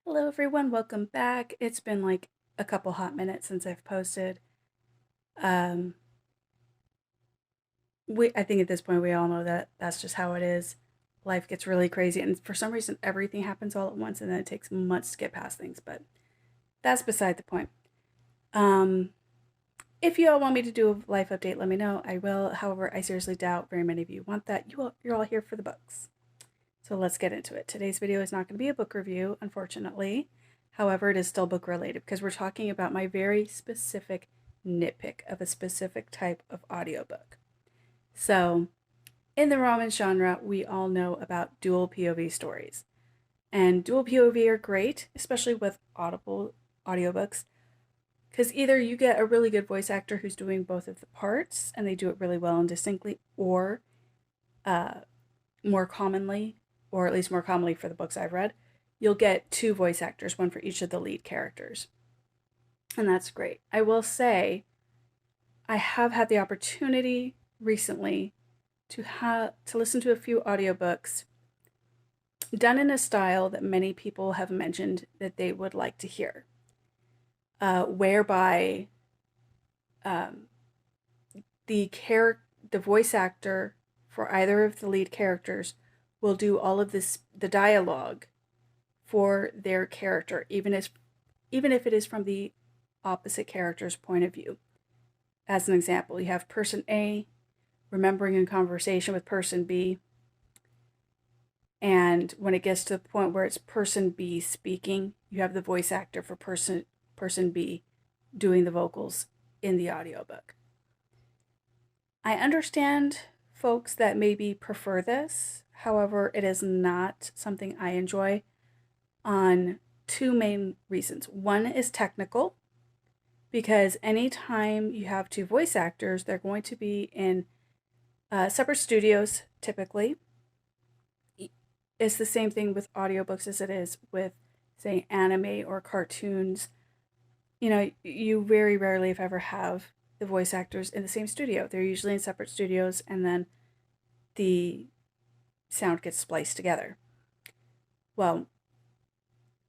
Hello everyone, welcome back. It's been like a couple hot minutes since I've posted. Um, I think at this point we all know that that's just how it is. Life gets really crazy, and for some reason everything happens all at once, and then it takes months to get past things. But that's beside the point. Um, if you all want me to do a life update, let me know. I will. However, I seriously doubt very many of you want that. You're all here for the books. So let's get into it. Today's video is not going to be a book review, unfortunately. However, it is still book related because we're talking about my very specific nitpick of a specific type of audiobook. So, in the romance genre, we all know about dual POV stories. And dual POV are great, especially with Audible audiobooks, because either you get a really good voice actor who's doing both of the parts and they do it really well and distinctly, or uh, more commonly, or at least more commonly for the books I've read, you'll get two voice actors, one for each of the lead characters. And that's great. I will say I have had the opportunity recently to listen to a few audiobooks done in a style that many people have mentioned that they would like to hear, whereby um, the voice actor for either of the lead characters will do all of the dialogue for their character, even if it is from the opposite character's point of view. As an example, you have person A remembering a conversation with person B, and when it gets to the point where it's person B speaking, you have the voice actor for person B doing the vocals in the audiobook. I understand folks that maybe prefer this. However, it is not something I enjoy on two main reasons. One is technical, because anytime you have two voice actors, they're going to be in separate studios typically. It's the same thing with audiobooks as it is with, say, anime or cartoons. You know, you very rarely, if ever, have the voice actors in the same studio. They're usually in separate studios, and then the sound gets spliced together. Well,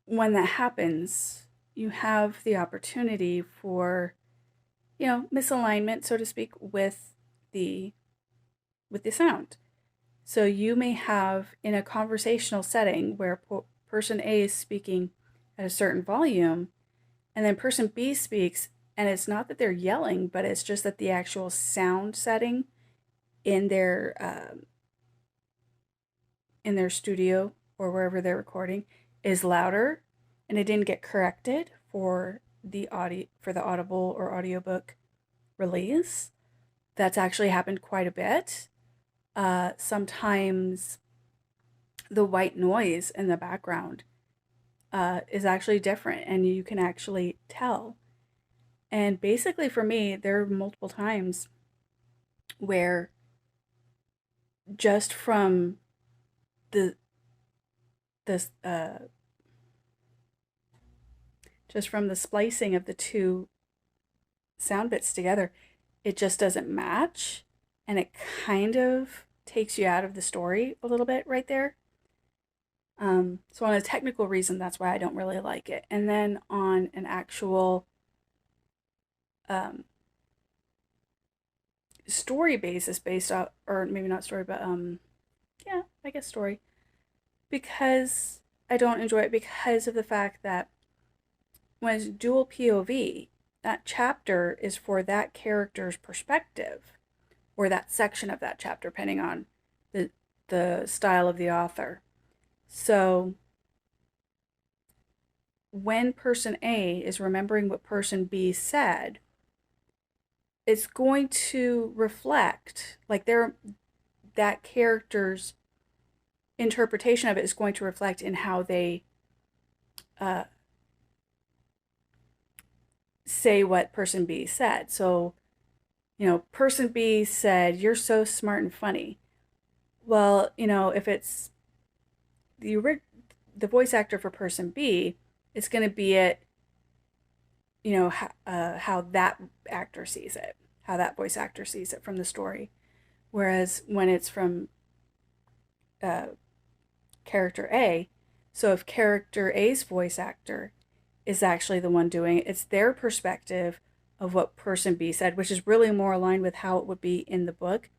when that happens, you have the opportunity for, misalignment, so to speak, the with the sound. So you may have in a conversational setting where person A is speaking at a certain volume, and then person B speaks, and it's not that they're yelling, but it's just that the actual sound setting in their studio or wherever they're recording is louder, and it didn't get corrected for the Audible or audiobook release. That's actually happened quite a bit. Sometimes the white noise in the background is actually different, and you can actually tell. And basically, for me, there are multiple times where just from the this just from the splicing of the two sound bits together, it just doesn't match, and it kind of takes you out of the story a little bit right there. So on a technical reason, that's why I don't really like it. And then on an actual um, story basis, based off, or maybe not story, but yeah, I guess story, because I don't enjoy it because of the fact that when it's dual POV, that chapter is for that character's perspective, or that section of that chapter, depending on the style of the author. So when person A is remembering what person B said, it's going to reflect like that character's interpretation of it is going to reflect in how they uh, say what person B said. So, person B said, "You're so smart and funny." Well, if it's the the voice actor for person B, it's going to be how that actor sees it, how that voice actor sees it from the story. Whereas when it's from uh, character A, So if character A's voice actor is actually the one doing it, it's their perspective of what person B said, which is really more aligned with how it would be in the book.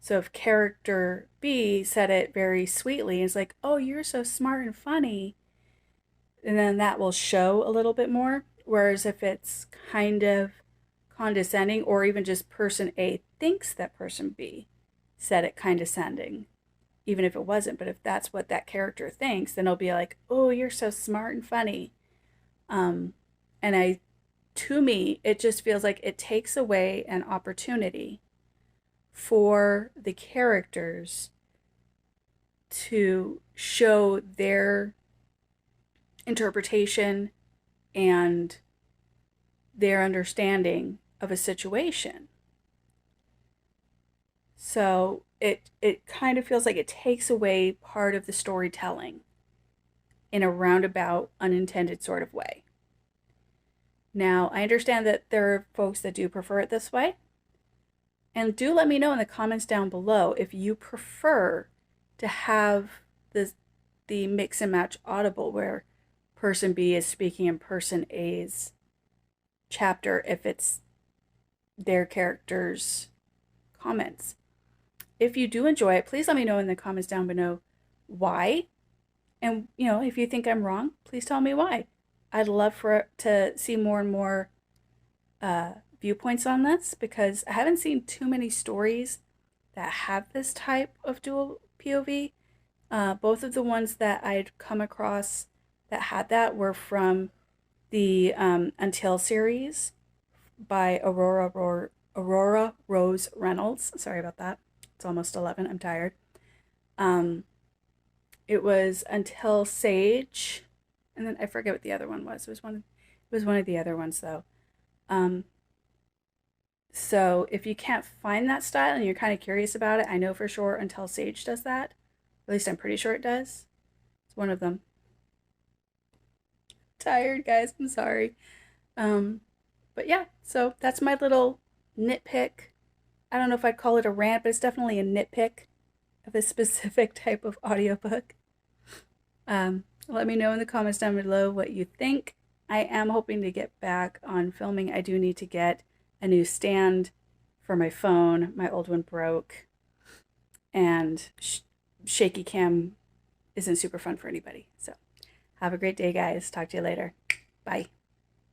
So if character B said it very sweetly, it's like, oh, you're so smart and funny, and then that will show a little bit more. Whereas if it's kind of condescending, or even just person A thinks that person B said it condescending, even if it wasn't, but if that's what that character thinks, then it'll be like, oh, you're so smart and funny. And to me, it just feels like it takes away an opportunity for the characters to show their interpretation and their understanding of a situation. So it kind of feels like it takes away part of the storytelling in a roundabout, unintended sort of way. Now, I understand that there are folks that do prefer it this way. And do let me know in the comments down below if you prefer to have the mix and match audible where person B is speaking in person A's chapter if it's their character's comments. If you do enjoy it, please let me know in the comments down below why. And, if you think I'm wrong, please tell me why. I'd love to see more and more viewpoints on this, because I haven't seen too many stories that have this type of dual POV. Both of the ones that I'd come across that had that were from the Until series by Aurora Rose Reynolds. Sorry about that. It's almost 11. I'm tired. It was Until Sage, and then I forget what the other one was. It was one of the other ones though. So if you can't find that style and you're kind of curious about it, I know for sure Until Sage does that. At least I'm pretty sure it does. It's one of them. Tired, guys. I'm sorry. But yeah, so that's my little nitpick. I don't know if I'd call it a rant, but it's definitely a nitpick of a specific type of audiobook. Let me know in the comments down below what you think. I am hoping to get back on filming. I do need to get a new stand for my phone. My old one broke, and shaky cam isn't super fun for anybody. So have a great day, guys. Talk to you later. Bye.